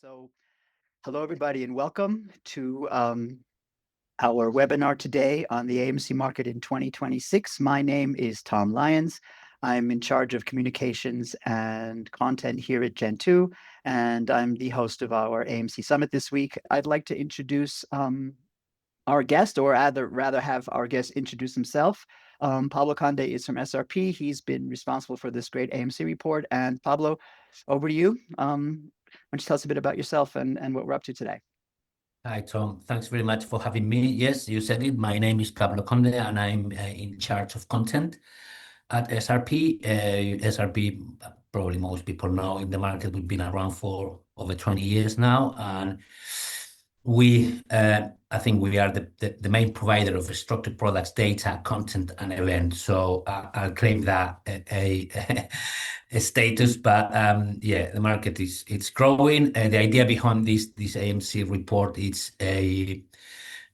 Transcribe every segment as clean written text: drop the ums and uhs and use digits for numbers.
So, hello everybody, and welcome to our webinar today on the AMC Market in 2026. My name is Tom Lyons. I'm in charge of communications and content here at Gen2, and I'm the host of our AMC Summit this week. I'd like to introduce our guest, or rather have our guest introduce himself. Pablo Conde is from SRP. He's been responsible for this great AMC report. And Pablo, over to you. Why don't you tell us a bit about yourself and what we're up to today? Hi, Tom. Thanks very much for having me. Yes, you said it. My name is Pablo Conde, and I'm in charge of content at SRP. SRP, probably most people know in the market, we've been around for over 20 years now, and I think we are the main provider of structured products, data, content, and events. So I'll claim that a status, but yeah, the market it's growing. The idea behind this AMC report is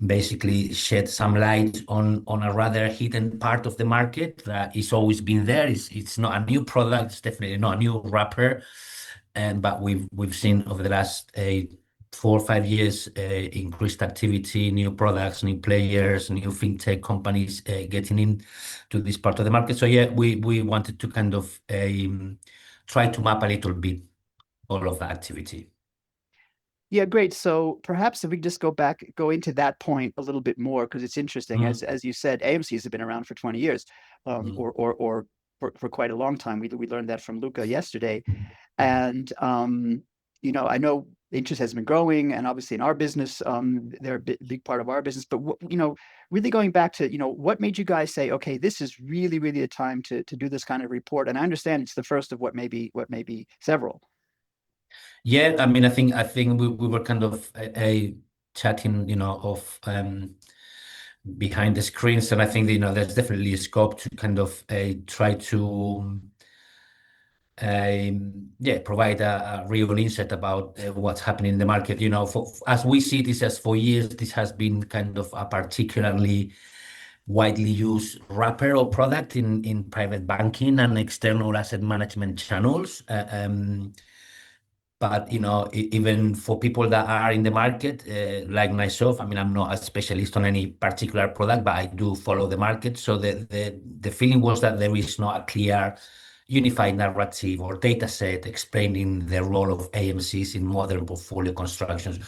basically shed some light on a rather hidden part of the market that is always been there. It's not a new product. It's definitely not a new wrapper, but we've seen over the last 4 or 5 years increased activity, new products, new players, new fintech companies getting into this part of the market. So yeah, we wanted to kind of try to map a little bit all of that activity. Yeah, great. So perhaps if we just go into that point a little bit more, because it's interesting. As you said, AMCs have been around for 20 years, or for quite a long time. We learned that from Luca yesterday. And I know interest has been growing, and obviously in our business, they're a big part of our business. But really going back to what made you guys say, okay, this is really, really a time to do this kind of report? And I understand it's the first of what may be several. Yeah, I mean, I think we were kind of chatting, of behind the screens, and I think there's definitely a scope to kind of try to provide a real insight about what's happening in the market. As we see this, as for years, this has been kind of a particularly widely used wrapper or product in private banking and external asset management channels. But even for people that are in the market, like myself, I mean, I'm not a specialist on any particular product, but I do follow the market. So the feeling was that there is not a clear unified narrative or data set explaining the role of AMCs in modern portfolio constructions.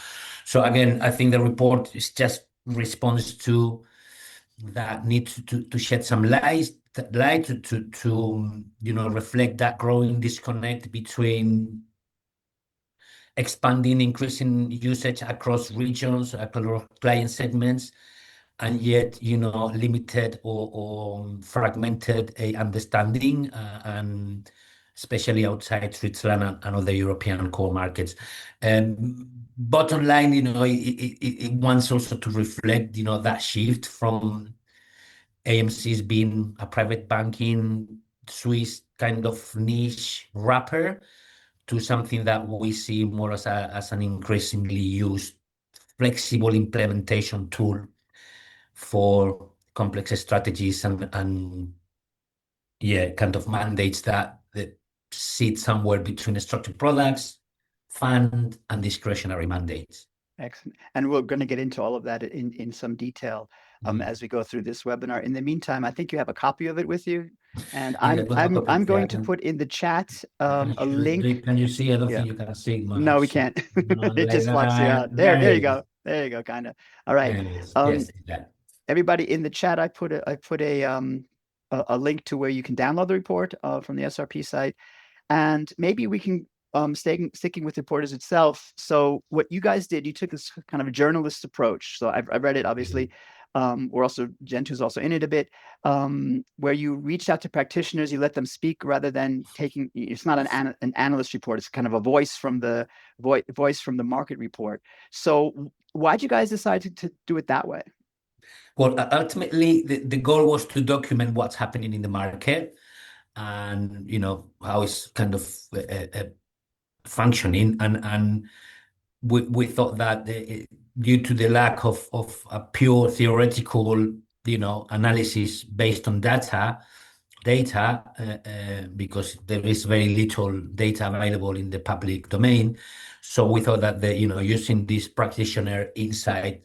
So again, I think the report is just response to that need to shed some light to reflect that growing disconnect between expanding, increasing usage across regions, across client segments, and yet, limited or fragmented understanding, and especially outside Switzerland and other European core markets. Bottom line, it wants also to reflect, that shift from AMCs being a private banking Swiss kind of niche wrapper to something that we see more as an increasingly used flexible implementation tool for complex strategies and kind of mandates that sit somewhere between structured products, fund, and discretionary mandates. Excellent. And we're going to get into all of that in some detail as we go through this webinar. In the meantime, I think you have a copy of it with you, and I'm going to put in the chat a link. Can you see? I don't think you can see much. No, we can't. It just blocks you out. There you go. There you go. Kind of. All right. Yes, everybody in the chat, I put a link to where you can download the report from the SRP site, and maybe we can sticking with the reporters itself. So what you guys did, you took this kind of a journalist approach. So I've read it, obviously. We're also, Gen2 is also in it a bit, where you reached out to practitioners, you let them speak rather than it's not an analyst report. It's kind of a voice from the market report. So why'd you guys decide to do it that way? Well, ultimately, the goal was to document what's happening in the market and, how it's kind of functioning. And we thought that due to the lack of a pure theoretical, analysis based on data, because there is very little data available in the public domain, So we thought that using this practitioner insight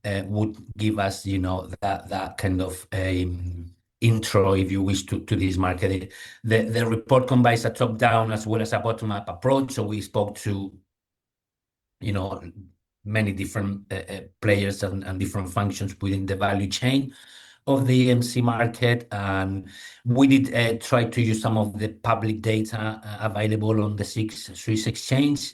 would give us, that kind of intro, if you wish, to this market. The report combines a top-down as well as a bottom-up approach. So we spoke to, many different players and different functions within the value chain of the AMC market, and we did try to use some of the public data available on the six Swiss exchange,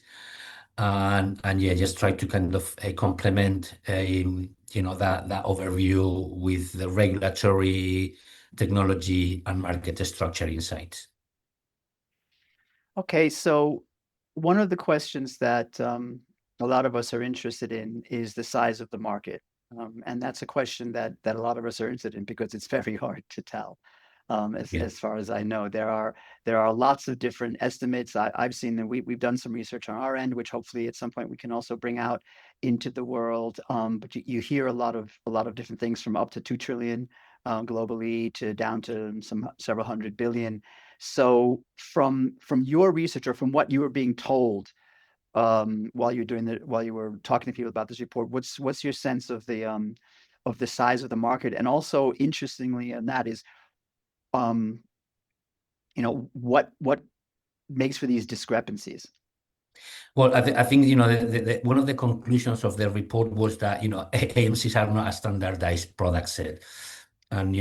and yeah, just try to kind of complement that overview with the regulatory, technology, and market structure insights. Okay, so one of the questions that a lot of us are interested in is the size of the market. And that's a question that a lot of us are interested in because it's very hard to tell. Yeah. As far as I know, there are lots of different estimates. I've seen that we've done some research on our end, which hopefully at some point we can also bring out into the world. But you hear a lot of different things, from up to 2 trillion globally to down to several hundred billion. So from your research, or from what you were being told while you were talking to people about this report, what's your sense of the size of the market? And also, interestingly, and that is, um, what makes for these discrepancies? Well, I think one of the conclusions of the report was that AMCs are not a standardized product set, and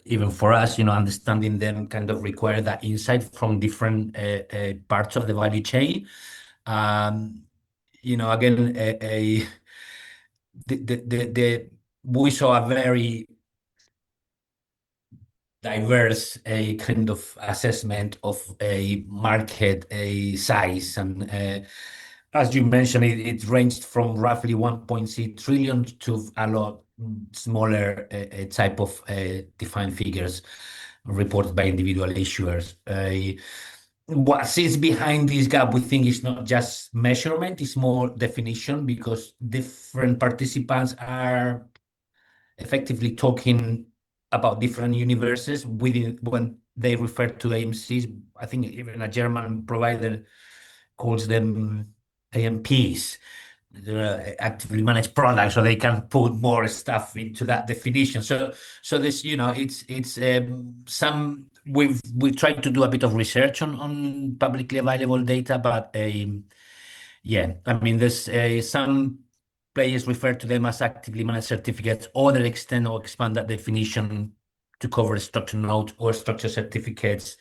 even for us, understanding them kind of require that insight from different parts of the value chain. Again, we saw a very diverse kind of assessment of a market size, and as you mentioned, it ranged from roughly 1.6 trillion to a lot smaller type of defined figures reported by individual issuers. What sits behind this gap, we think, is not just measurement, it's more definition, because different participants are effectively talking about different universes within when they refer to AMCs. I think even a German provider calls them AMPs, actively managed products, so they can put more stuff into that definition. So this, it's some we've tried to do a bit of research on publicly available data, but yeah, I mean, there's some players refer to them as actively managed certificates, or they extend or expand that definition to cover structured notes or structured certificates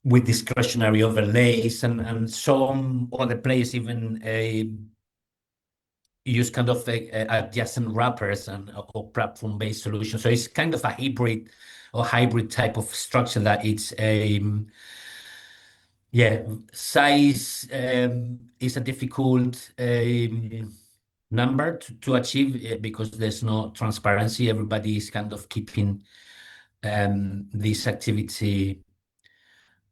with discretionary overlays, and some other players even use kind of adjacent wrappers or platform-based solutions. So it's kind of a hybrid type of structure that it's yeah, size is a difficult number to achieve because there's no transparency. Everybody is kind of keeping this activity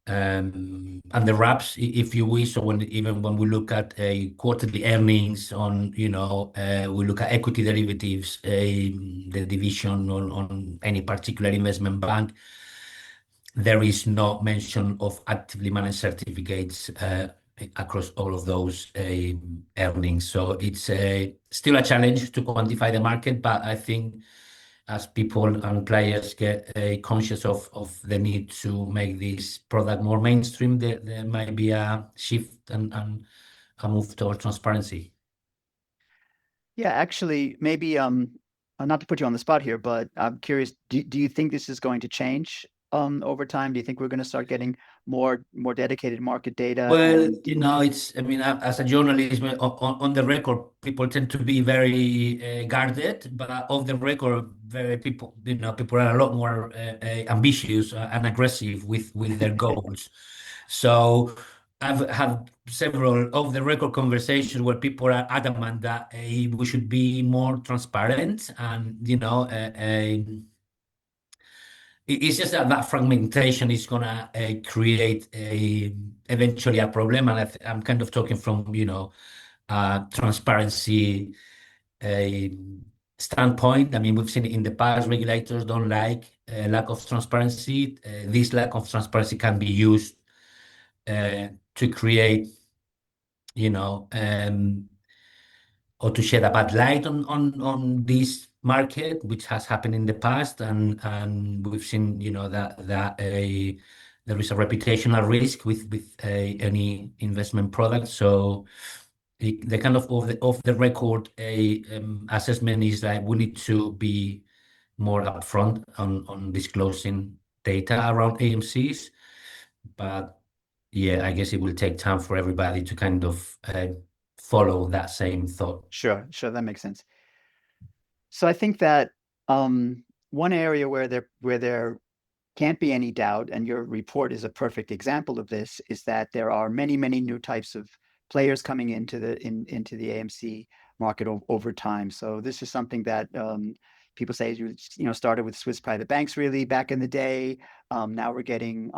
under wraps, if you wish. So even when we look at quarterly earnings we look at equity derivatives, the division on any particular investment bank, there is no mention of actively managed certificates across all of those earnings. So it's still a challenge to quantify the market, but I think as people and players get conscious of the need to make this product more mainstream, there might be a shift and a move towards transparency. Yeah, actually, maybe not to put you on the spot here, but I'm curious, do you think this is going to change over time? Do you think we're going to start getting more dedicated market data? Well, And I mean, as a journalist, on the record, people tend to be very guarded, but off the record, people are a lot more ambitious and aggressive with their goals. So I've had several off the record conversations where people are adamant that we should be more transparent, and it's just that fragmentation is gonna create eventually a problem, and I'm kind of talking from transparency standpoint. I mean, we've seen it in the past. Regulators don't like lack of transparency. This lack of transparency can be used to create you know, or to shed a bad light on this market, which has happened in the past, and we've seen, you know, that there is a reputational risk with any investment product. So the kind of the record assessment is that we need to be more upfront on disclosing data around AMCs. But yeah, I guess it will take time for everybody to kind of follow that same thought. Sure, that makes sense. So I think that one area where there can't be any doubt, and your report is a perfect example of this, is that there are many, many new types of players coming into the AMC market over time. So this is something that people say started with Swiss private banks really back in the day. Now we're getting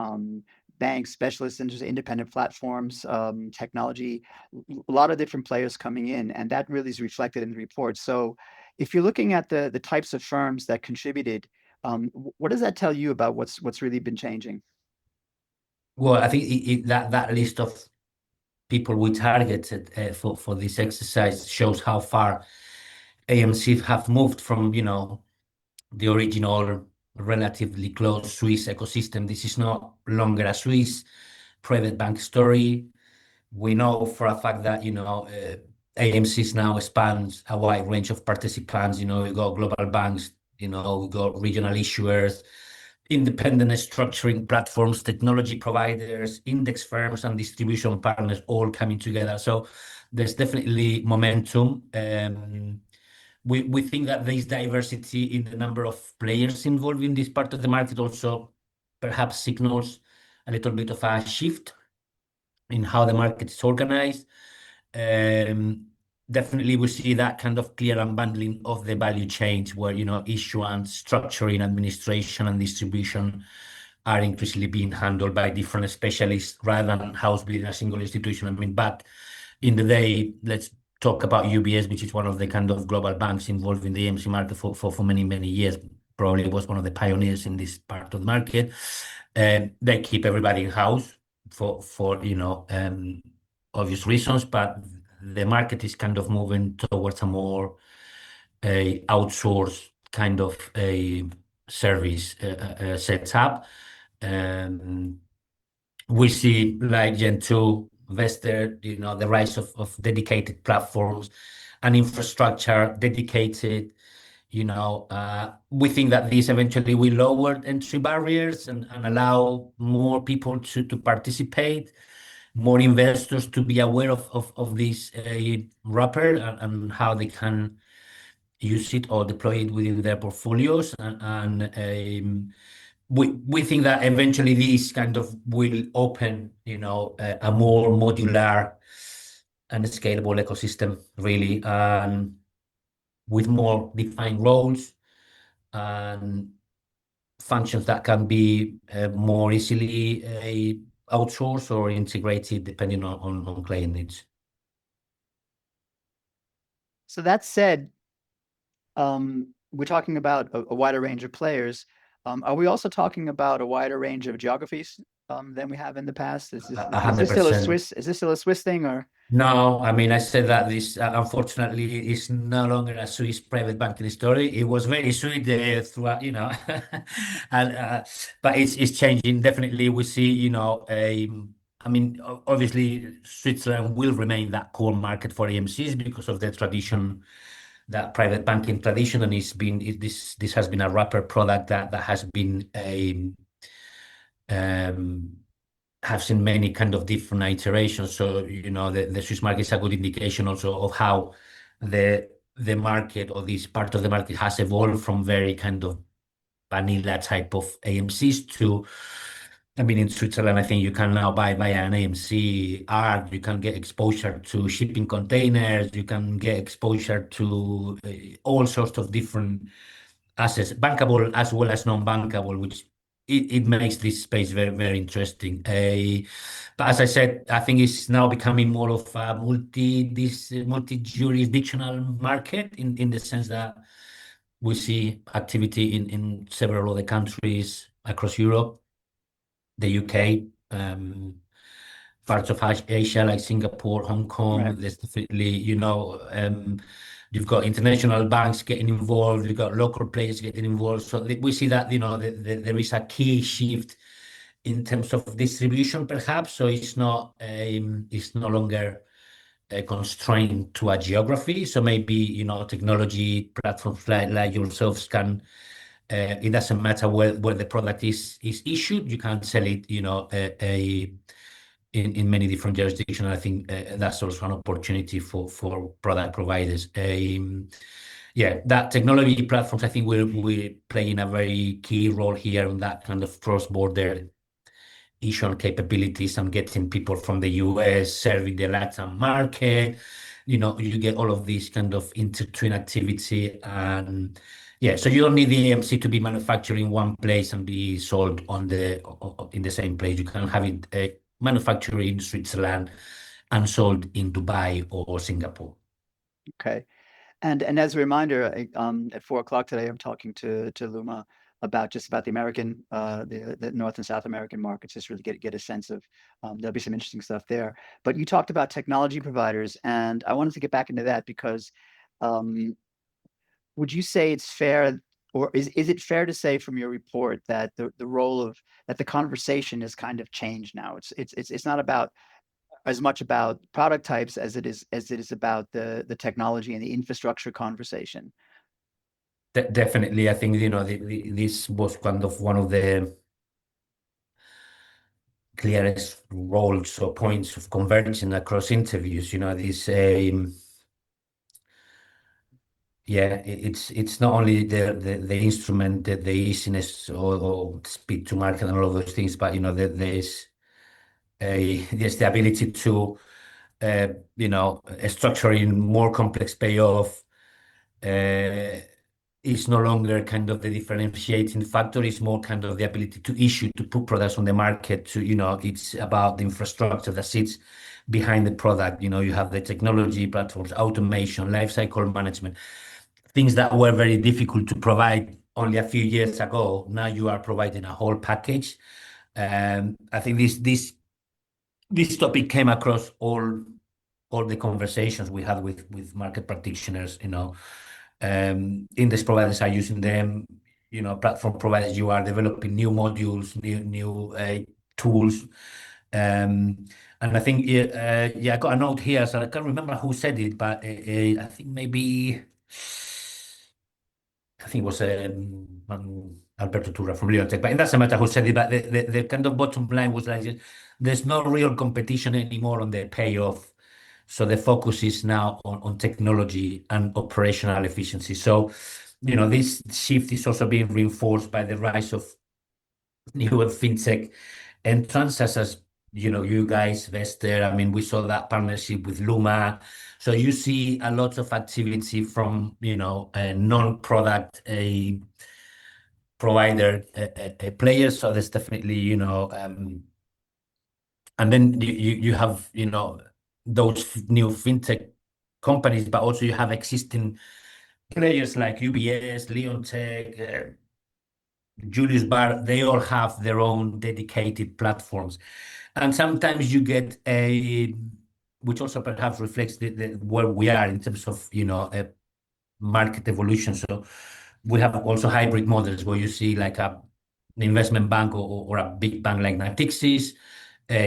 banks, specialists, and just independent platforms, technology, a lot of different players coming in, and that really is reflected in the report. So if you're looking at the types of firms that contributed, what does that tell you about what's really been changing? Well, I think that list of people we targeted for this exercise shows how far AMC have moved from, you know, the original relatively closed Swiss ecosystem. This is no longer a Swiss private bank story. We know for a fact that, you know, AMC's now spans a wide range of participants. You know, we got global banks, you know, we got regional issuers, independent structuring platforms, technology providers, index firms, and distribution partners all coming together. So there's definitely momentum. We think that there is diversity in the number of players involved in this part of the market also perhaps signals a little bit of a shift in how the market is organized. Definitely we see that kind of clear unbundling of the value chains where, you know, issuance, structuring, administration, and distribution are increasingly being handled by different specialists rather than house building a single institution. I mean, back in the day, let's talk about UBS, which is one of the kind of global banks involved in the AMC market for many, many years. Probably was one of the pioneers in this part of the market. They keep everybody in house for you know, obvious reasons, but the market is kind of moving towards a more outsourced kind of a service setup. We see like Gen 2, Vester, you know, the rise of dedicated platforms and infrastructure dedicated. You know, we think that this eventually will lower entry barriers and allow more people to participate, more investors to be aware of this wrapper and how they can use it or deploy it within their portfolios. And we think that eventually this kind of will open, you know, a more modular and scalable ecosystem, really, and with more defined roles and functions that can be more easily outsourced or integrated depending on client needs. So that said, we're talking about a wider range of players. Are we also talking about a wider range of geographies than we have in the past? Is A hundred percent. this still a Swiss thing, or? No, I mean, I said that this unfortunately is no longer a Swiss private banking story. It was very Swiss throughout, you know, and but it's changing. Definitely, we see, you know, I mean, obviously, Switzerland will remain that core market for AMCs because of the tradition, that private banking tradition, and this has been a wrapper product that has been a have seen many kind of different iterations. So, you know, the Swiss market is a good indication also of how the market or this part of the market has evolved from very kind of vanilla type of AMCs to, I mean, in Switzerland, I think you can now buy an AMC ARC, you can get exposure to shipping containers, you can get exposure to all sorts of different assets, bankable as well as non-bankable, which it makes this space very, very interesting. But as I said, I think it's now becoming more of a multi-jurisdictional market in the sense that we see activity in several other countries across Europe, the UK, parts of Asia like Singapore, Hong Kong. Right. There's definitely, you've got international banks getting involved, you've got local players getting involved. So we see that, there is a key shift in terms of distribution, perhaps. So it's no longer constrained to a geography. So maybe, technology platforms like yourselves can, it doesn't matter where the product is issued, you can sell it, in many different jurisdictions. I think that's also an opportunity for product providers. Yeah, that technology platforms, I think we're playing a very key role here in that kind of cross-border issue capabilities and getting people from the US serving the Latin market. You get all of this kind of intertwin activity. And yeah, so you don't need the AMC to be manufactured in one place and be sold in the same place. You can have it manufactured in Switzerland and sold in Dubai or Singapore. Okay. And as a reminder, at 4 o'clock today, I'm talking to Luma about the American, the North and South American markets, just really get a sense of, there'll be some interesting stuff there. But you talked about technology providers, and I wanted to get back into that because would you say it's fair, or is it fair to say from your report that the role of that the conversation has kind of changed now? It's not about as much about product types as it is about the technology and the infrastructure conversation. Definitely, I think this was kind of one of the clearest roles or points of convergence across interviews. This yeah, it's not only the instrument, the easiness or speed to market and all of those things, but there's the ability to structuring more complex payoff. It's no longer kind of the differentiating factor. It's more kind of the ability to put products on the market. It's about the infrastructure that sits behind the product. You have the technology platforms, automation, lifecycle management, things that were very difficult to provide only a few years ago. Now you are providing a whole package. I think this topic came across all the conversations we had with market practitioners. Index providers are using them. Platform providers, you are developing new modules, new tools. And I think, I got a note here, so I can't remember who said it, but I think it was Alberto Turra from Leontech, but it doesn't matter who said it. But the kind of bottom line was like, there's no real competition anymore on the payoff. So the focus is now on technology and operational efficiency. So, this shift is also being reinforced by the rise of newer fintech entrants, such as, you guys, Vester. I mean, we saw that partnership with Luma. So you see a lot of activity from, a non-product, a provider, a player. So there's definitely, and then you have, those new fintech companies, but also you have existing players like UBS, Leontech, Julius Baer. They all have their own dedicated platforms. And sometimes you get which also perhaps reflects where we are in terms of, market evolution. So we have also hybrid models where you see like an investment bank or a big bank like Natixis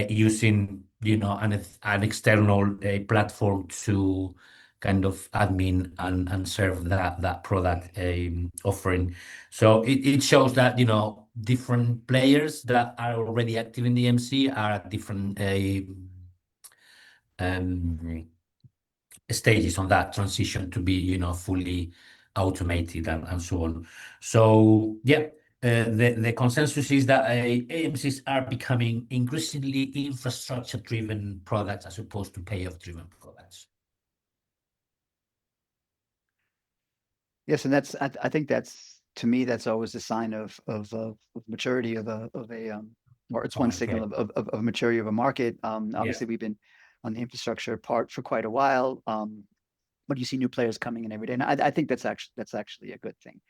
using, an external platform to kind of admin and serve that product offering. So it shows that, different players that are already active in the MC are at different um, stages on that transition to be, fully automated and so on. So yeah, the consensus is that AMCs are becoming increasingly infrastructure-driven products as opposed to payoff-driven products. Yes, and I think that's, to me, that's always a sign of maturity or it's one signal of maturity of a market. Obviously, we've been on the infrastructure part for quite a while, but you see new players coming in every day, and I think that's actually a good thing.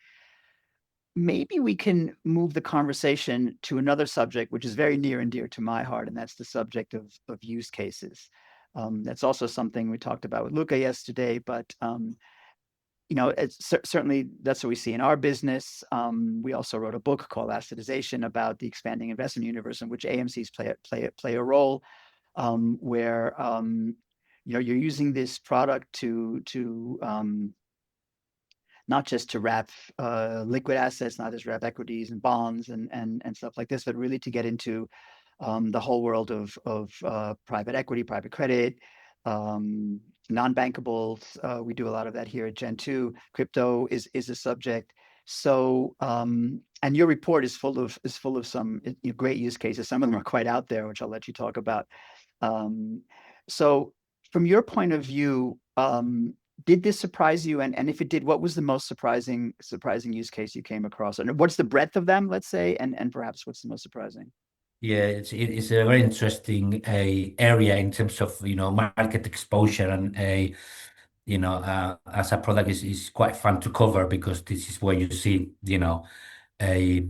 maybe we can move the conversation to another subject, which is very near and dear to my heart, and that's the subject of use cases. That's also something we talked about with Luca yesterday, but it's certainly that's what we see in our business. We also wrote a book called Assetization about the expanding investment universe in which AMCs play a role, where you're using this product to not just to wrap liquid assets, not just wrap equities and bonds and stuff like this, but really to get into the whole world of private equity, private credit, non-bankables. We do a lot of that here at Gen2. Crypto is a subject. So, and your report is full of some great use cases. Some of them are quite out there, which I'll let you talk about. So, from your point of view, did this surprise you? And if it did, what was the most surprising use case you came across? And what's the breadth of them, let's say, and perhaps what's the most surprising? Yeah, it's a very interesting area in terms of market exposure, and as a product is quite fun to cover, because this is where you see a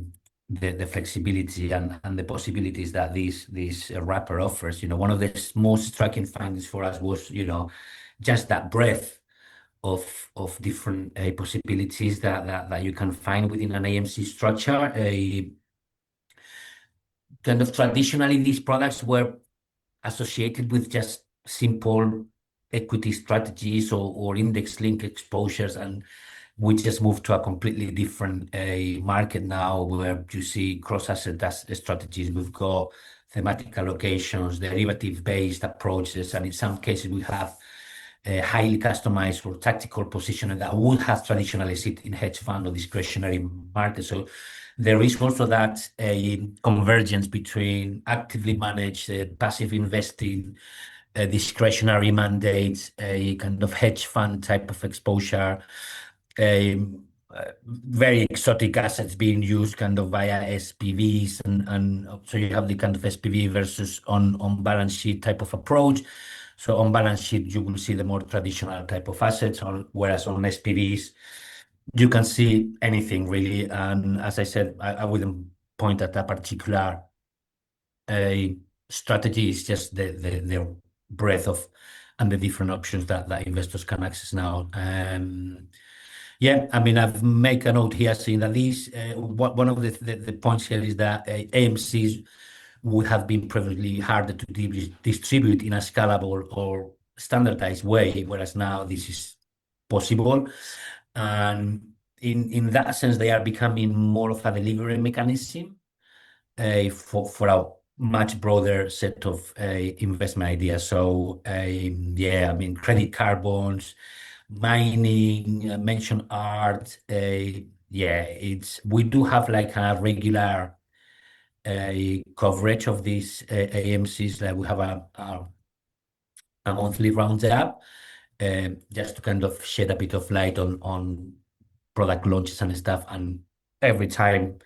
the flexibility and the possibilities that this wrapper offers. One of the most striking findings for us was just that breadth of different possibilities that you can find within an AMC structure. Kind of traditionally, these products were associated with just simple equity strategies or index link exposures, and we just moved to a completely different market now, where you see cross-asset strategies. We've got thematic allocations, derivative-based approaches, and in some cases we have a highly customized or tactical positioning that would have traditionally sit in hedge fund or discretionary market. So there is also that a convergence between actively managed passive investing, discretionary mandates, a kind of hedge fund type of exposure, very exotic assets being used kind of via SPVs, and so you have the kind of SPV versus on balance sheet type of approach. So on balance sheet, you will see the more traditional type of assets, whereas on SPVs, you can see anything really. And as I said, I wouldn't point at a particular strategy. It's just the breadth of and the different options that investors can access now. Yeah, I mean, I've made a note here saying that one of the points here is that AMCs would have been probably harder to distribute in a scalable or standardized way, whereas now this is possible. And in that sense, they are becoming more of a delivery mechanism for a much broader set of investment ideas. So, yeah, I mean, credit card bonds, mining, mention art. Yeah, we do have like a regular coverage of these AMCs. Like we have a monthly roundup, just to kind of shed a bit of light on product launches and stuff. And every time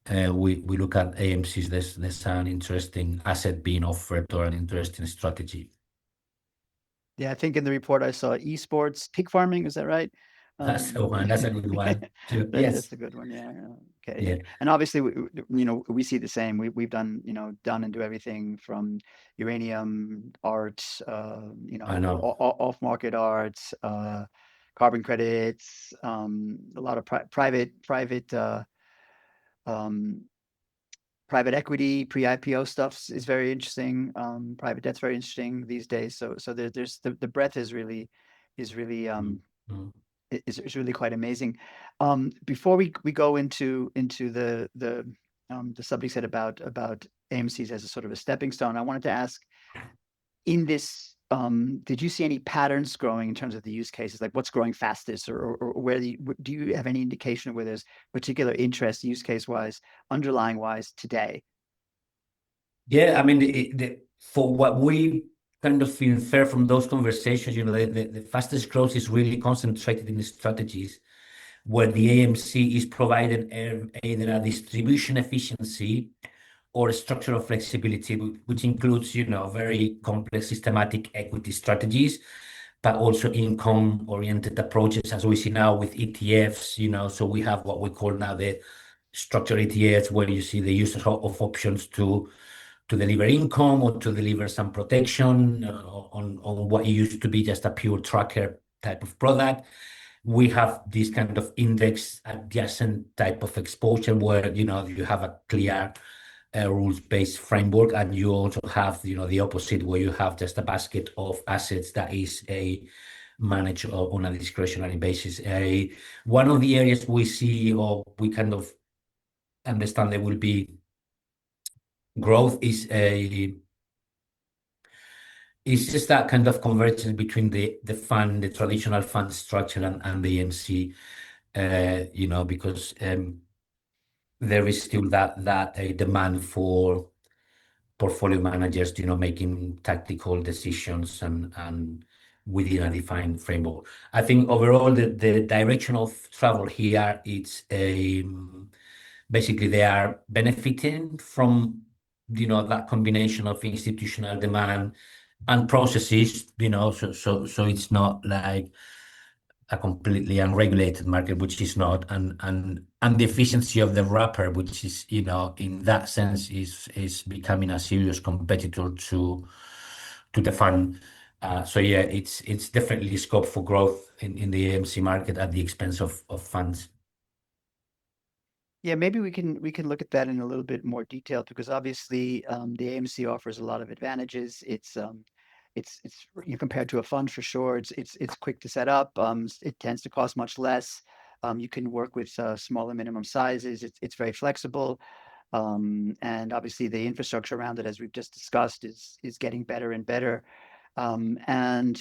we look at AMCs, there's an interesting asset being offered or an interesting strategy. Yeah, I think in the report I saw esports, pig farming. Is that right? That's the one. That's a good one. Sure. That's Yes. a good one. Yeah. Okay. Yeah. And obviously, we see the same. We've done and do everything from uranium art, I know. off-market art, carbon credits, a lot of um, private equity, pre-IPO stuff is very interesting. Private debt's very interesting these days. So there's the breadth is really Mm, mm. is really quite amazing. Before we go into the subject set about AMCs as a sort of a stepping stone, I wanted to ask, in this, did you see any patterns growing in terms of the use cases? Like what's growing fastest, or where do you have any indication of where there's particular interest use case wise, underlying wise today? Yeah, I mean, for what we kind of infer from those conversations, the fastest growth is really concentrated in the strategies where the AMC is providing either a distribution efficiency or structural flexibility, which includes, very complex systematic equity strategies. but also income-oriented approaches, as we see now with ETFs. So we have what we call now the structured ETFs, where you see the use of options to deliver income or to deliver some protection on what used to be just a pure tracker type of product. We have this kind of index adjacent type of exposure where you have a clear rules-based framework, and you also have the opposite, where you have just a basket of assets that is managed on a discretionary basis. One of the areas we see, or we kind of understand there will be growth, is just that kind of convergence between the traditional fund structure and the AMC, because there is still that a demand for portfolio managers, making tactical decisions and within a defined framework. I think overall the direction of travel here, it's basically they are benefiting from that combination of institutional demand and processes, so it's not like a completely unregulated market, which is not, and the efficiency of the wrapper, which is in that sense is becoming a serious competitor to the fund. So yeah, it's definitely scope for growth in the AMC market at the expense of funds. Yeah, maybe we can look at that in a little bit more detail, because obviously the AMC offers a lot of advantages. It's compared to a fund for sure. It's quick to set up. It tends to cost much less. You can work with smaller minimum sizes. It's very flexible, and obviously the infrastructure around it, as we've just discussed, is getting better and better. And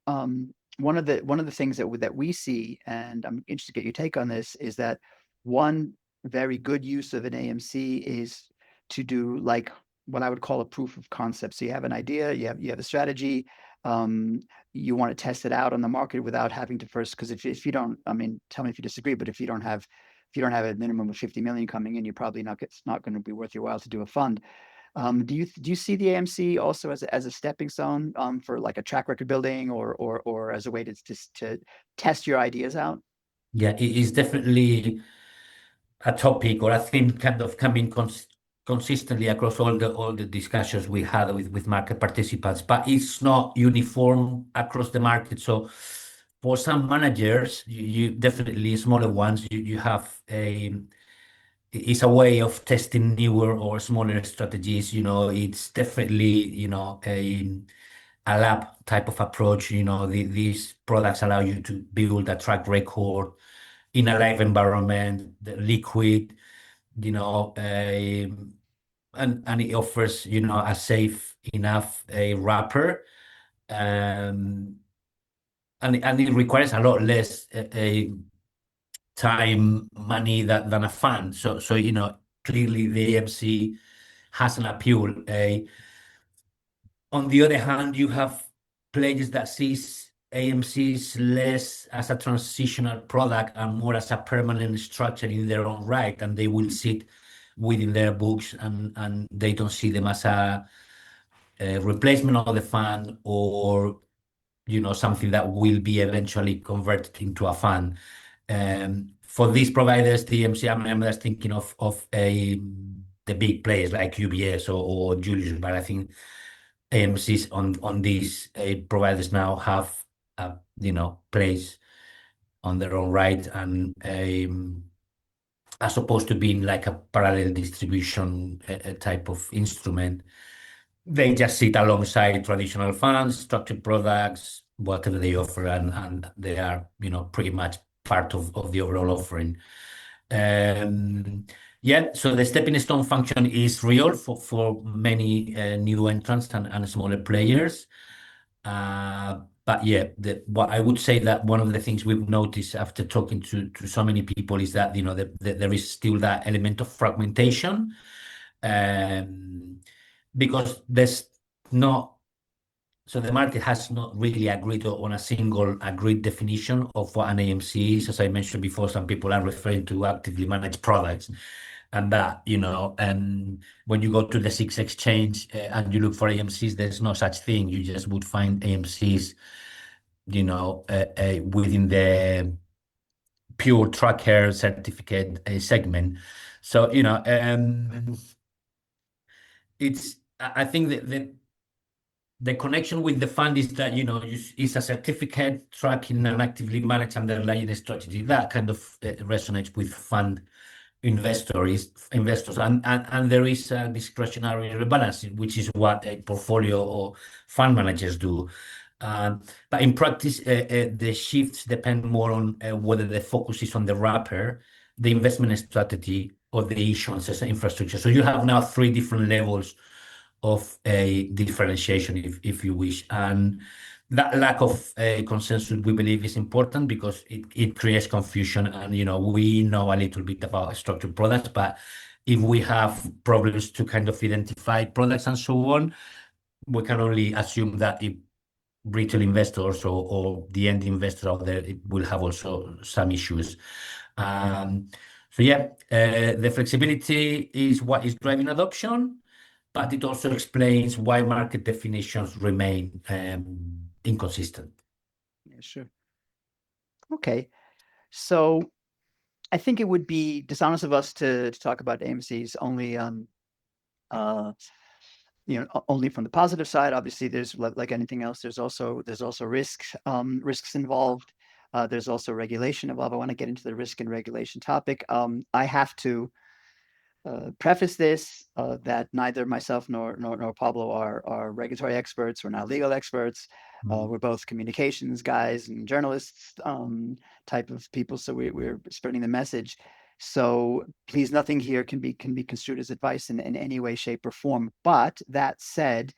one of the things that we see, and I'm interested to get your take on this, is that one very good use of an AMC is to do like what I would call a proof of concept. So you have an idea, you have a strategy, you want to test it out on the market without having to first, because if you don't, I mean, tell me if you disagree, but if you don't have a minimum of 50 million coming in, you're probably it's not going to be worth your while to do a fund. Do you see the AMC also as a stepping stone for like a track record building, or as a way to test your ideas out? Yeah, it is definitely a topic or a theme kind of coming consistently across all the discussions we had with market participants, but it's not uniform across the market. So for some managers, you definitely smaller ones, you have it's a way of testing newer or smaller strategies. It's definitely a lab type of approach. These products allow you to build a track record in a live environment, the liquid, and it offers a safe enough a wrapper, and it requires a lot less time, money than a fund. So clearly the AMC has an appeal. On the other hand, you have players that sees AMCs less as a transitional product and more as a permanent structure in their own right, and they will sit within their books, and they don't see them as a replacement of the fund, or something that will be eventually converted into a fund. For these providers, the AMC, I'm just thinking of the big players like UBS or Julius, but I think AMCs on these providers now have place on their own right, and as opposed to being like a parallel distribution type of instrument, they just sit alongside traditional funds, structured products, whatever they offer, and they are pretty much part of the overall offering. Yeah, so the stepping stone function is real for many new entrants and smaller players. But yeah, what I would say that one of the things we've noticed after talking to so many people is that there is still that element of fragmentation, because there's not. So the market has not really agreed on a single agreed definition of what an AMC is. As I mentioned before, some people are referring to actively managed products. and that, and when you go to the SIX exchange and you look for AMCs, there's no such thing. You just would find AMCs, within the pure tracker certificate segment. So, I think that the connection with the fund is that, it's a certificate tracking an actively managed underlying strategy. That kind of resonates with fund investors, and there is a discretionary rebalancing, which is what a portfolio or fund managers do. But in practice, the shifts depend more on whether the focus is on the wrapper, the investment strategy, or the issuance as an infrastructure. So you have now three different levels of a differentiation, if you wish. And that lack of consensus, we believe, is important because it creates confusion. And, we know a little bit about structured products, but if we have problems to kind of identify products and so on, we can only assume that if retail investors or the end investor out there, it will have also some issues. So yeah, the flexibility is what is driving adoption, but it also explains why market definitions remain inconsistent. Yeah, sure. Okay. So I think it would be dishonest of us to talk about AMC's only only from the positive side. Obviously, there's like anything else, there's also risks involved. There's also regulation involved. I want to get into the risk and regulation topic. I have to preface this that neither myself nor Pablo are regulatory experts. We're not legal experts. We're both communications guys and journalists type of people. So we're spreading the message. So please, nothing here can be construed as advice in any way, shape, or form. But that said,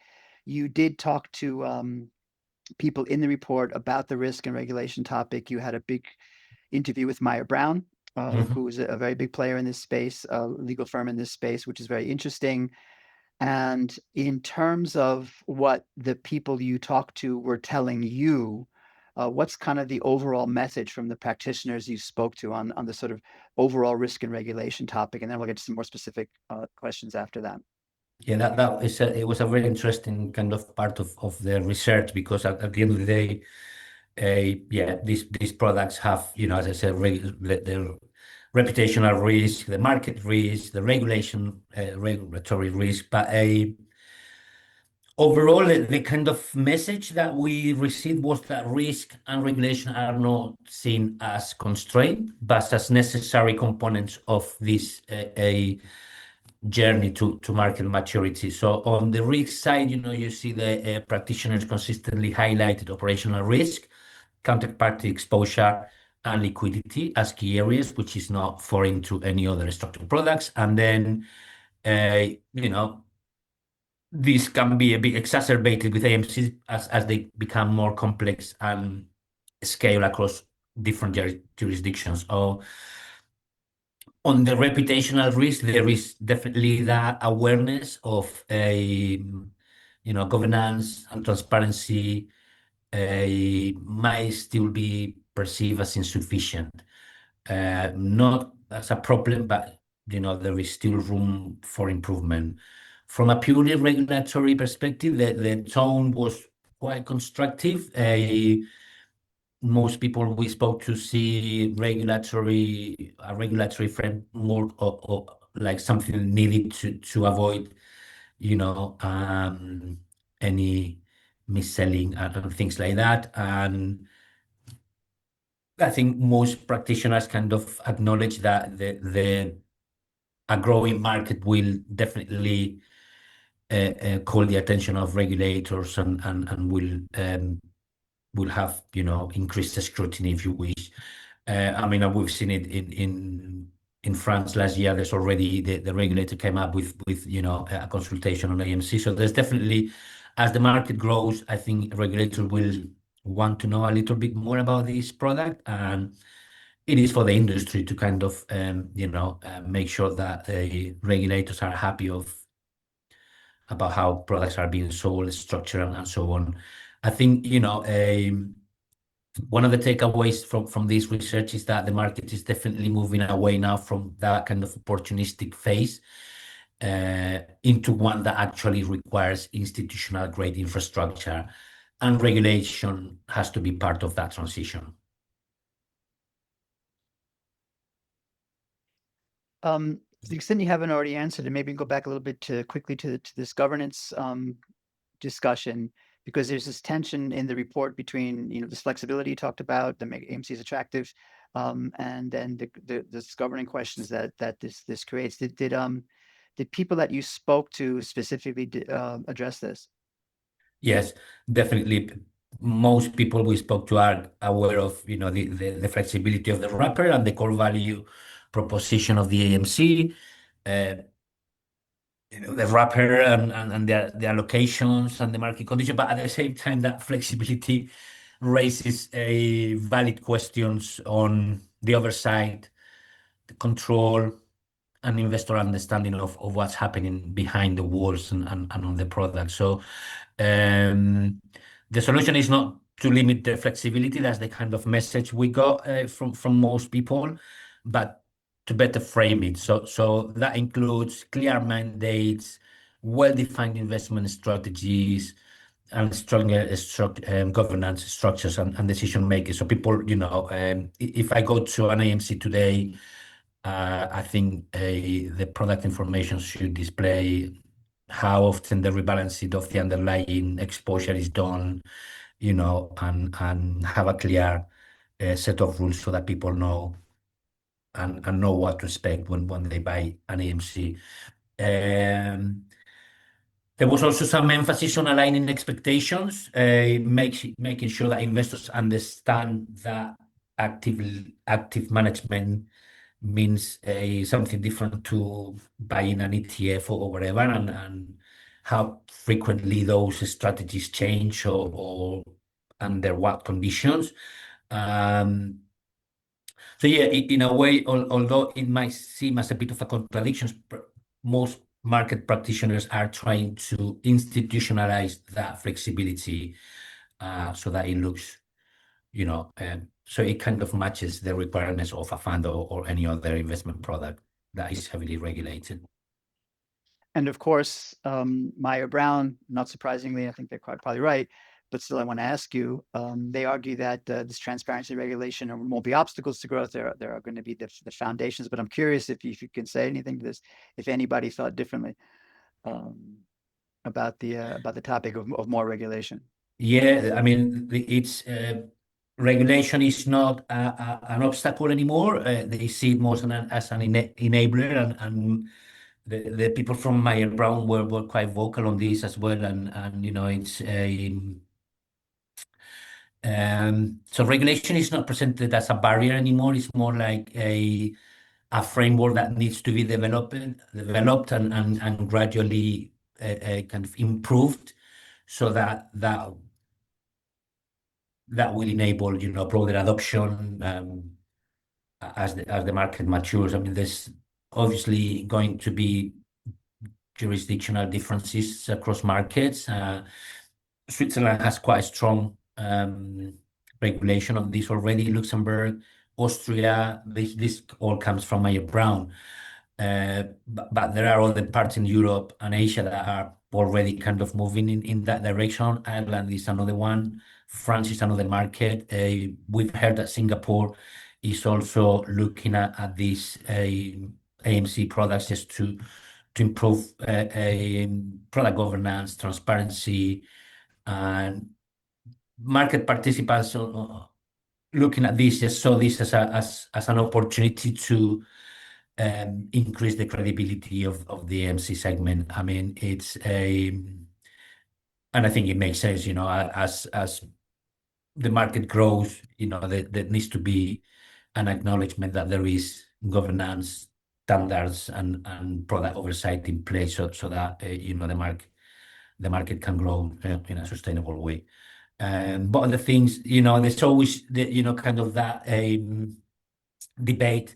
you did talk to people in the report about the risk and regulation topic. You had a big interview with Meyer Brown, who is a very big player in this space, a legal firm in this space, which is very interesting. And in terms of what the people you talked to were telling you, what's kind of the overall message from the practitioners you spoke to on the sort of overall risk and regulation topic? And then we'll get to some more specific questions after that. Yeah, it was a very interesting kind of part of the research, because at the end of the day, these products have, as I said, the reputational risk, the market risk, the regulatory risk, but overall, the kind of message that we received was that risk and regulation are not seen as constraint, but as necessary components of this a journey to market maturity. So on the risk side, you see the practitioners consistently highlighted operational risk, counterparty exposure, and liquidity as key areas, which is not foreign to any other structured products. And then, this can be a bit exacerbated with AMCs as they become more complex and scale across different jurisdictions. On the reputational risk, there is definitely that awareness of governance and transparency might still be perceived as insufficient. Not as a problem, but there is still room for improvement. From a purely regulatory perspective, the tone was quite constructive. Most people we spoke to see a regulatory framework or like something needed to avoid, any mis-selling and things like that. And I think most practitioners kind of acknowledge that a growing market will definitely call the attention of regulators and will have increased scrutiny, if you wish. I mean, we've seen it in France last year. There's already the regulator came up with a consultation on AMC. So there's definitely, as the market grows, I think regulators will want to know a little bit more about this product, and it is for the industry to kind of make sure that the regulators are happy about how products are being sold, structured, and so on. I think one of the takeaways from this research is that the market is definitely moving away now from that kind of opportunistic phase into one that actually requires institutional grade infrastructure, and regulation has to be part of that transition. To the extent you haven't already answered, and maybe go back a little bit quickly to this governance discussion, because there's this tension in the report between this flexibility you talked about that make AMC is attractive, and then this governing questions that this creates. Did people that you spoke to specifically address this? Yes, definitely. Most people we spoke to are aware of the flexibility of the wrapper and the core value proposition of the AMC. The wrapper and the allocations and the market condition, but at the same time, that flexibility raises a valid questions on the oversight, the control, and investor understanding of what's happening behind the walls and on the product. So the solution is not to limit the flexibility. That's the kind of message we got from most people, but to better frame it. So that includes clear mandates, well-defined investment strategies, and stronger governance structures and decision making. So people, if I go to an AMC today, I think the product information should display how often the rebalancing of the underlying exposure is done, and have a clear set of rules so that people know and know what to expect when they buy an AMC. There was also some emphasis on aligning expectations, making sure that investors understand that active management means something different to buying an ETF or whatever, and how frequently those strategies change or under what conditions. So yeah, in a way, although it might seem as a bit of a contradiction, most market practitioners are trying to institutionalize that flexibility so that it looks, so it kind of matches the requirements of a fund or any other investment product that is heavily regulated. And of course, Meyer Brown, not surprisingly, I think they're probably right, but still I want to ask you, they argue that this transparency regulation won't be obstacles to growth. There are going to be the foundations, but I'm curious if you can say anything to this, if anybody thought differently about the topic of more regulation. Yeah, I mean, it's regulation is not an obstacle anymore. They see it more as an enabler, and the people from Meyer Brown were quite vocal on this as well, and it's a so regulation is not presented as a barrier anymore. It's more like a framework that needs to be developed and gradually kind of improved, so that will enable broader adoption as the market matures. I mean, there's obviously going to be jurisdictional differences across markets. Switzerland has quite a strong regulation on this already. Luxembourg, Austria, this all comes from Meyer Brown. But there are other parts in Europe and Asia that are already kind of moving in that direction. Ireland is another one. France is another market. We've heard that Singapore is also looking at these AMC products just to improve product governance, transparency, and market participants looking at this just saw this as an opportunity to increase the credibility of the AMC segment. I mean, and I think it makes sense, as the market grows, there needs to be an acknowledgement that there is governance standards and product oversight in place, so that the market can grow in a sustainable way. But the things, there's always kind of that debate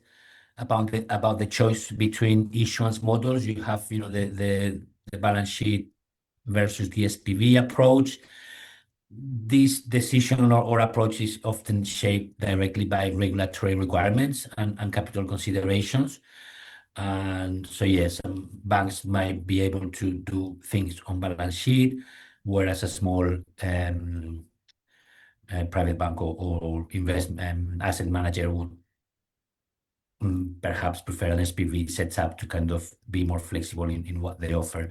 about the choice between issuance models. You have the balance sheet versus the SPV approach. this decision or approach is often shaped directly by regulatory requirements and capital considerations. And so, yes, some banks might be able to do things on balance sheet, whereas a small private bank or investment asset manager would perhaps prefer an SPV setup to kind of be more flexible in what they offer.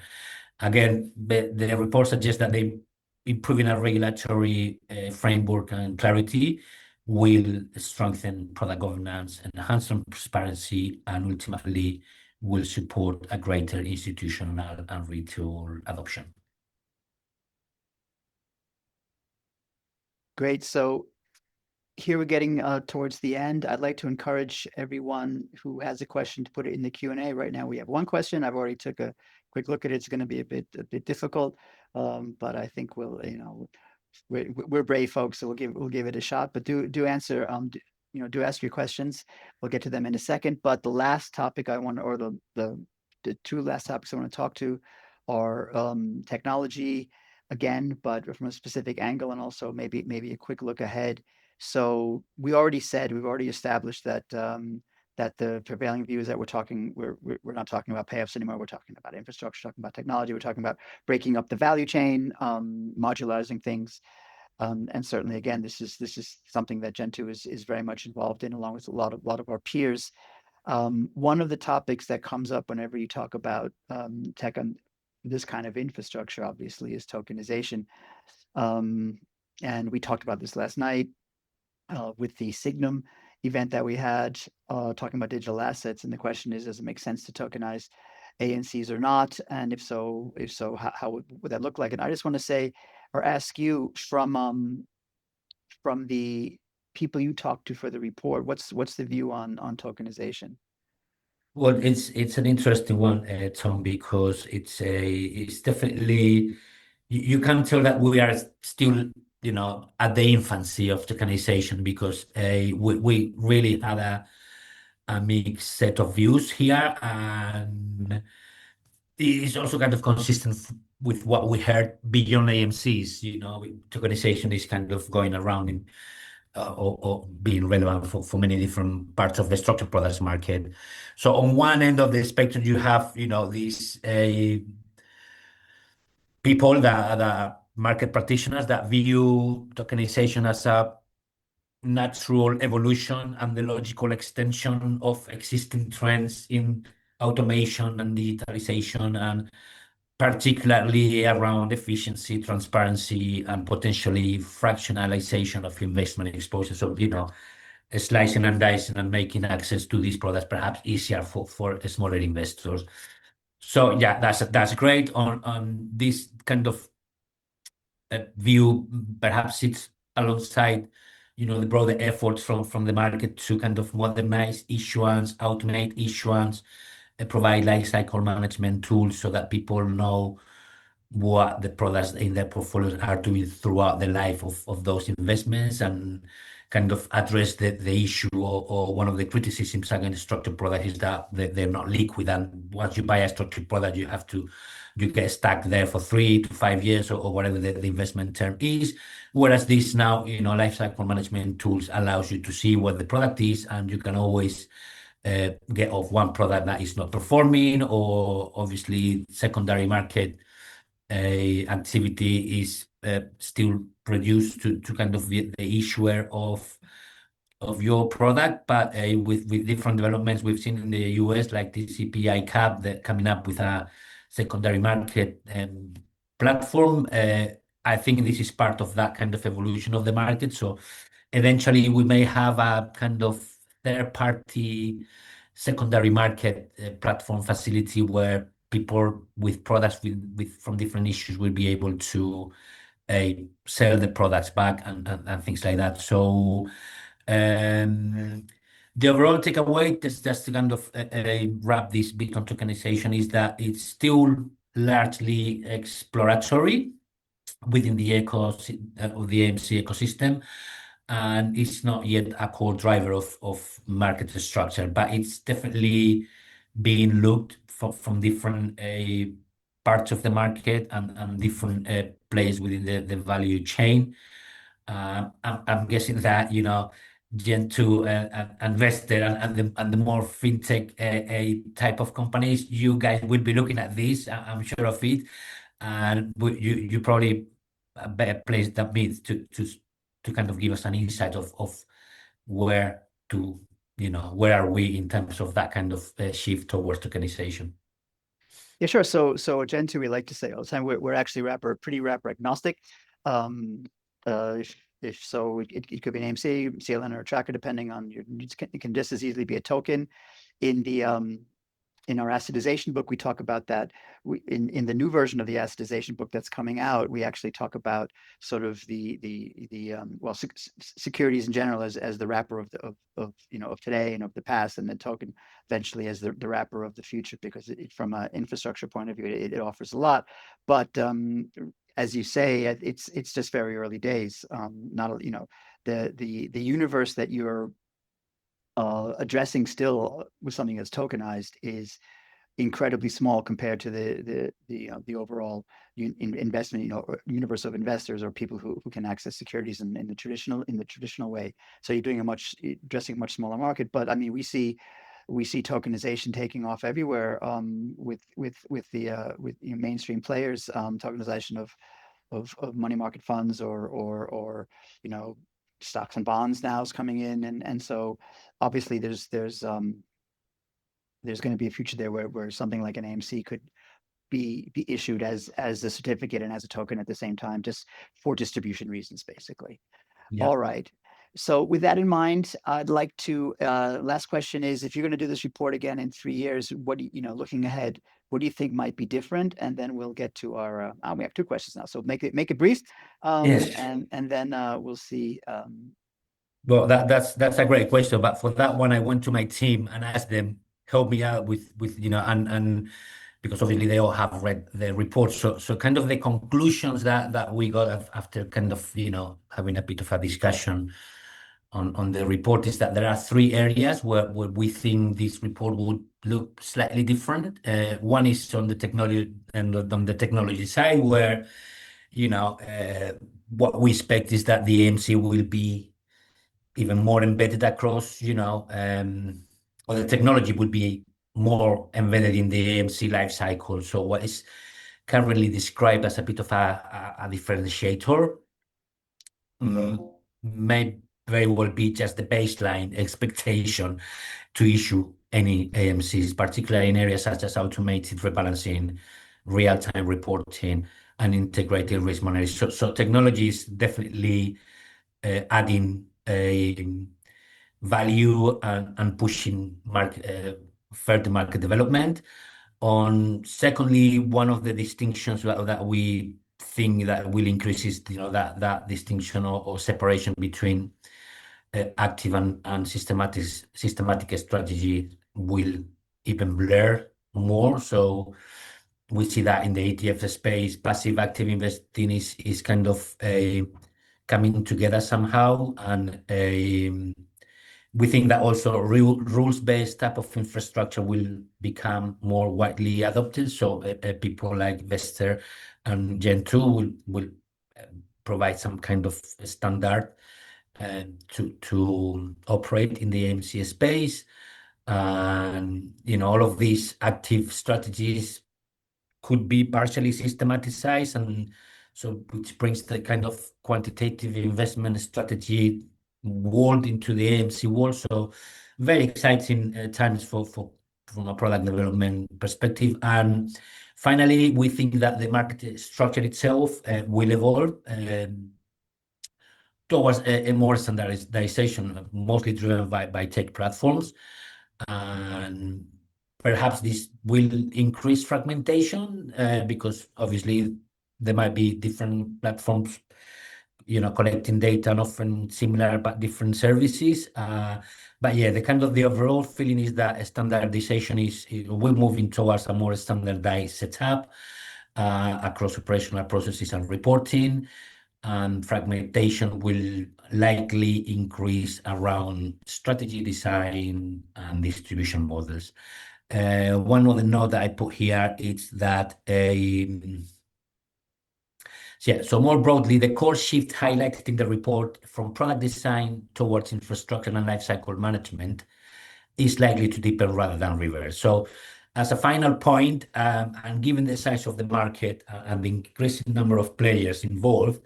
Again, the report suggests that they improving a regulatory framework and clarity will strengthen product governance, enhance transparency, and ultimately will support a greater institutional and retail adoption. Great. So here we're getting towards the end. I'd like to encourage everyone who has a question to put it in the Q&A. Right now we have one question. I've already took a quick look at it. It's going to be a bit difficult, but I think we're brave folks, so we'll give it a shot. But do answer do ask your questions. We'll get to them in a second. But the last topic I want, or the two last topics I want to talk to are technology again, but from a specific angle, and also maybe a quick look ahead. So we've already established that that the prevailing view is that we're not talking about payoffs anymore. We're talking about infrastructure, talking about technology. We're talking about breaking up the value chain, modularizing things. And certainly, again, this is something that Gentoo is very much involved in, along with a lot of our peers. One of the topics that comes up whenever you talk about tech and this kind of infrastructure, obviously, is tokenization. And we talked about this last night with the Signum event that we had, talking about digital assets. And the question is, does it make sense to tokenize AMCs or not? And if so, how would that look like? And I just want to say, or ask you from the people you talked to for the report, what's the view on tokenization? Well, it's an interesting one, Tom, because it's definitely you can tell that we are still, at the infancy of tokenization, because we really had a mixed set of views here, and it's also kind of consistent with what we heard beyond AMCs. Tokenization is kind of going around in or being relevant for many different parts of the structured products market. So on one end of the spectrum, you have these people that are market practitioners that view tokenization as a natural evolution and the logical extension of existing trends in automation and digitalization, and particularly around efficiency, transparency, and potentially fractionalization of investment exposure. So, slicing and dicing and making access to these products perhaps easier for smaller investors. So yeah, that's great. On this kind of view, perhaps it's alongside the broader efforts from the market to kind of modernize issuance, automate issuance, provide life cycle management tools so that people know what the products in their portfolios are doing throughout the life of those investments, and kind of address the issue or one of the criticisms against structured products is that they're not liquid, and once you buy a structured product, you get stuck there for 3 to 5 years or whatever the investment term is. Whereas this now, life cycle management tools allows you to see what the product is, and you can always get off one product that is not performing, or obviously secondary market activity is still produced to kind of be the issuer of your product. But with different developments we've seen in the US, like the CPI cap, that coming up with a secondary market platform, I think this is part of that kind of evolution of the market. So eventually we may have a kind of third-party secondary market platform facility where people with products from different issues will be able to sell the products back and things like that. So the overall takeaway, just to kind of wrap this bit on tokenization, is that it's still largely exploratory within the of the AMC ecosystem, and it's not yet a core driver of market structure, but it's definitely being looked from different parts of the market and different players within the value chain. I'm guessing that, Gen 2 investor and the more fintech type of companies, you guys will be looking at this, I'm sure of it. And you probably a better place than me to kind of give us an insight of where to, where are we in terms of that kind of shift towards tokenization. Yeah, sure. So at Gen 2, we like to say all the time we're actually pretty wrapper agnostic. Um, if so, it could be an AMC, CLN, or a tracker, depending on your needs. It can just as easily be a token. In the in our assetization book, we talk about that. In the new version of the assetization book that's coming out, we actually talk about sort of well, securities in general as the wrapper of of today and of the past, and the token eventually as the wrapper of the future, because from an infrastructure point of view, it offers a lot. But as you say, it's just very early days. Not the universe that you're addressing still with something that's tokenized is incredibly small compared to the overall investment universe of investors or people who can access securities in the traditional way. So you're addressing a much smaller market. But I mean, we see tokenization taking off everywhere, with mainstream players, tokenization of money market funds or stocks and bonds now is coming in, and so obviously there's going to be a future there where something like an AMC could be issued as a certificate and as a token at the same time, just for distribution reasons, basically. Yeah. All right. So with that in mind, I'd like to, last question is, if you're going to do this report again in 3 years, what do looking ahead, what do you think might be different? And then we'll get to our, we have 2 questions now, so make it brief. Yes. And then we'll see. Well, that's a great question, but for that one, I went to my team and asked them help me out with and because obviously they all have read the report, so kind of the conclusions that we got after kind of having a bit of a discussion on the report is that there are 3 areas where we think this report would look slightly different. One is on the technology and on the technology side, where what we expect is that the AMC will be even more embedded across, or the technology would be more embedded in the AMC life cycle. So what is currently described as a bit of a differentiator may very well be just the baseline expectation to issue any AMCs, particularly in areas such as automated rebalancing, real-time reporting, and integrated risk monitoring. So technology is definitely adding a value and pushing further market development. Secondly, one of the distinctions that we think that will increase is that distinction or separation between active and systematic strategy will even blur more. So we see that in the ETF space, passive active investing is kind of coming together somehow, and we think that also rules-based type of infrastructure will become more widely adopted. So people like Vester and Gen 2 will provide some kind of standard to operate in the AMC space. And all of these active strategies could be partially systematized, and so which brings the kind of quantitative investment strategy world into the AMC world. So very exciting times from a product development perspective. And finally, we think that the market structure itself will evolve towards a more standardization, mostly driven by tech platforms. And perhaps this will increase fragmentation, because obviously there might be different platforms, collecting data and often similar but different services. But yeah, the overall feeling is that standardization we're moving towards a more standardized setup across operational processes and reporting, and fragmentation will likely increase around strategy design and distribution models. One other note that I put here is that so more broadly, the core shift highlighted in the report from product design towards infrastructure and lifecycle management is likely to deepen rather than reverse. So as a final point, and given the size of the market and the increasing number of players involved,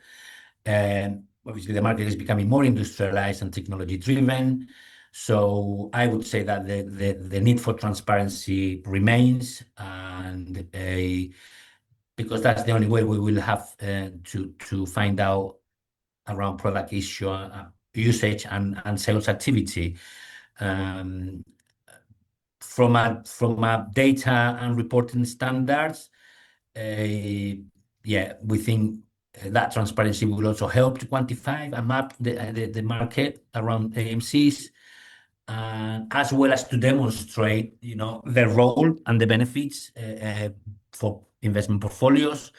obviously the market is becoming more industrialized and technology driven. So I would say that the need for transparency remains, and because that's the only way we will have to find out around product issue, usage, and sales activity. From a data and reporting standards, we think that transparency will also help to quantify and map the market around AMCs, as well as to demonstrate, their role and the benefits for investment portfolios,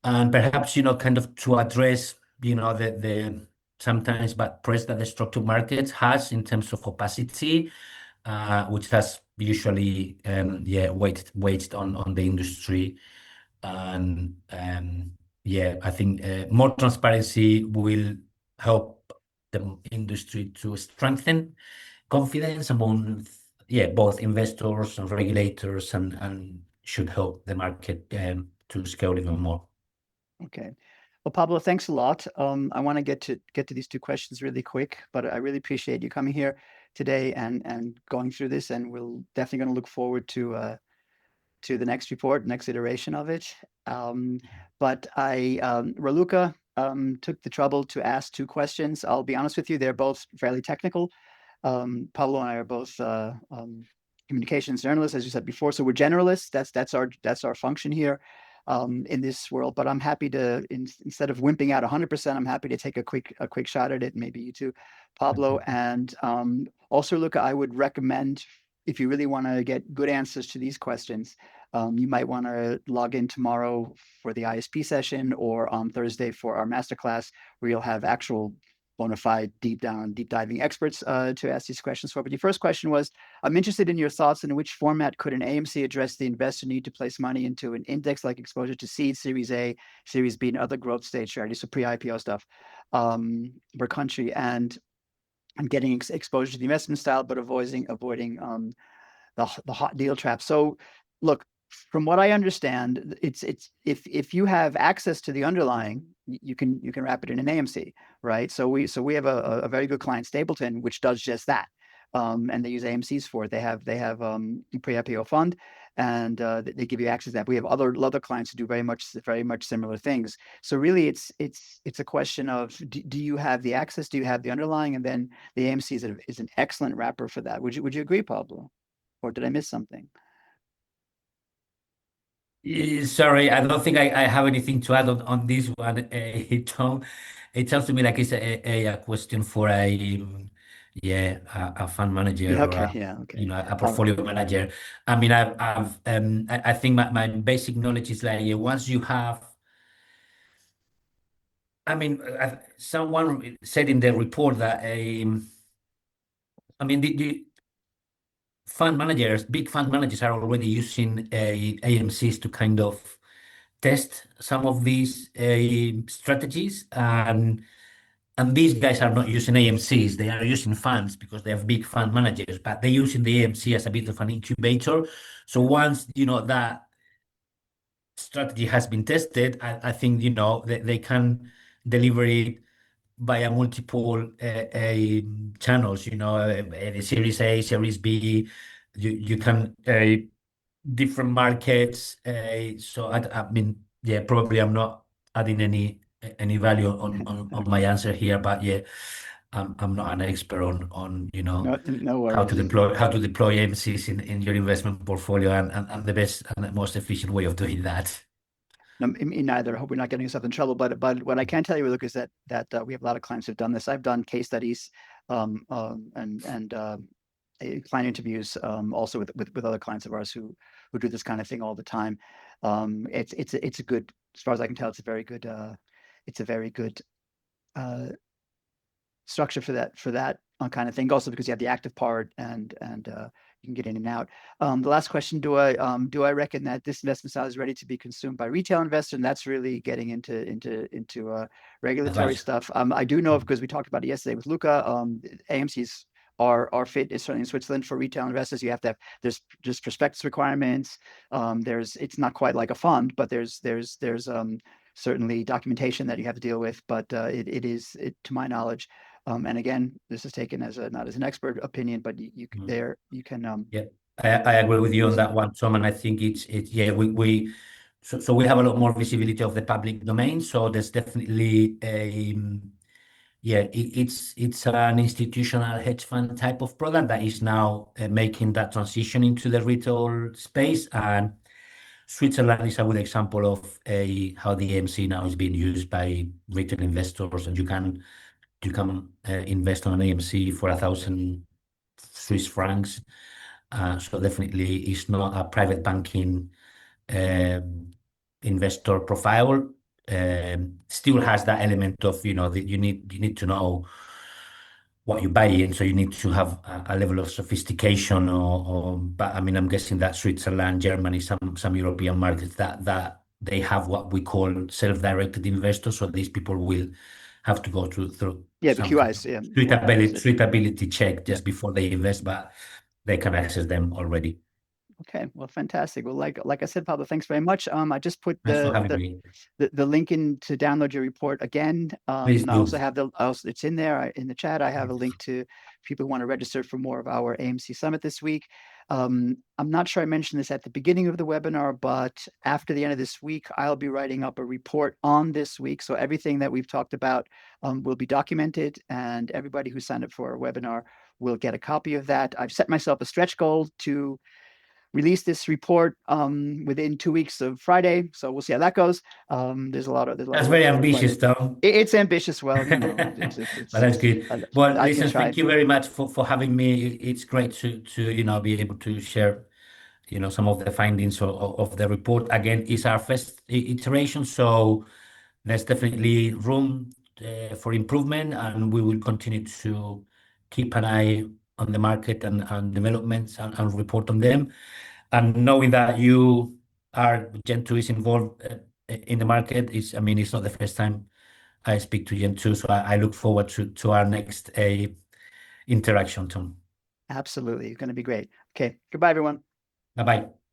and perhaps, kind of to address, the sometimes bad press that the structured market has in terms of opacity, which has usually weighed on the industry. And I think more transparency will help the industry to strengthen confidence among both investors and regulators, and should help the market to scale even more. Okay. Well, Pablo, thanks a lot. I want to get to these two questions really quick, but I really appreciate you coming here today and going through this, and we'll definitely going to look forward to the next report, next iteration of it. But Raluca took the trouble to ask two questions. I'll be honest with you, they're both fairly technical. Pablo and I are both communications journalists, as you said before, so we're generalists. That's our function here in this world. But I'm happy to, instead of wimping out 100%, I'm happy to take a quick shot at it. Maybe you too, Pablo. And also, Luca, I would recommend, if you really want to get good answers to these questions, you might want to log in tomorrow for the ISP session, or on Thursday for our masterclass, where you'll have actual bona fide deep diving experts to ask these questions for. But your first question was, I'm interested in your thoughts in which format could an AMC address the investor need to place money into an index-like exposure to seed, Series A, Series B, and other growth stage strategies, so pre-IPO stuff per country, and getting exposure to the investment style, but avoiding the hot deal trap. So look, from what I understand, it's if you have access to the underlying, you can wrap it in an AMC, right? So we have a very good client, Stapleton, which does just that, and they use AMCs for it. They have a pre-IPO fund, and they give you access to that. We have other clients who do very much similar things. So really, it's a question of, do you have the access? Do you have the underlying? And then the AMC is an excellent wrapper for that. Would you agree, Pablo? Or did I miss something? Sorry, I don't think I have anything to add on this one, Tom. It sounds to me like it's a question for a fund manager, or Okay. Okay. a portfolio manager. I mean, I think my basic knowledge is like, once you have, I mean, someone said in the report that I mean, the big fund managers are already using AMCs to kind of test some of these strategies, and these guys are not using AMCs, they are using funds because they have big fund managers, but they're using the AMC as a bit of an incubator. So once that strategy has been tested, I think they can deliver it via multiple channels, the Series A, Series B, you can different markets. So I mean, probably I'm not adding any value on my answer here, but I'm not an expert on No how worries. to deploy AMCs in your investment portfolio, and the best and the most efficient way of doing that. No, me neither. I hope we're not getting yourself in trouble. But what I can tell you, Luke, is that we have a lot of clients who've done this. I've done case studies and client interviews also with other clients of ours who do this kind of thing all the time. It's a good, as far as I can tell, it's a very good structure for that kind of thing. Also because you have the active part and can get in and out. The last question, do I reckon that this investment style is ready to be consumed by retail investors? And that's really getting into regulatory Advice. stuff. I do know, because we talked about it yesterday with Luca, AMC's are fit is certainly in Switzerland for retail investors. You have to have, there's just prospectus requirements. It's not quite like a fund, but there's certainly documentation that you have to deal with. But it is, to my knowledge, and again, this is taken as not as an expert opinion, but you can Yeah, I agree with you on that one, Tom, and I think it's yeah, so we have a lot more visibility of the public domain, so there's definitely a yeah, it's an institutional hedge fund type of product that is now making that transition into the retail space. And Switzerland is a good example of how the AMC now is being used by retail investors, and you can invest on an AMC for 1,000 Swiss francs. So definitely, it's not a private banking um, investor profile. Still has that element of, that you need to know what you buy in, so you need to have a level of sophistication. But I mean, I'm guessing that Switzerland, Germany, some European markets that they have what we call self-directed investors. So these people will have to go through the some kind QIs, of yeah. suitability check Yeah. just before they invest, but they can access them already. Okay, well, fantastic. Well, like I said, Pablo, thanks very much. I just put Thanks for having me. the link in to download your report again. Please I do. also have it's in there in the chat. I have a link to people who want to register for more of our AMC Summit this week. I'm not sure I mentioned this at the beginning of the webinar, but after the end of this week, I'll be writing up a report on this week. So everything that we've talked about will be documented, and everybody who signed up for our webinar will get a copy of that. I've set myself a stretch goal to release this report within 2 weeks of Friday. So we'll see how that goes. There's a lot of That's work very to do, but ambitious, Tom. it's ambitious. Well, But that's good. Well, I can listen, try. thank you very much for having me. It's great to be able to share some of the findings of the report. Again, it's our first iteration, so there's definitely room for improvement, and we will continue to keep an eye on the market and developments and report on them. And knowing that you are Gen 2 is involved in the market, I mean, it's not the first time I speak to Gen 2, so I look forward to our next interaction, Tom. Absolutely. It's going to be great. Okay. Goodbye, everyone. Bye-bye.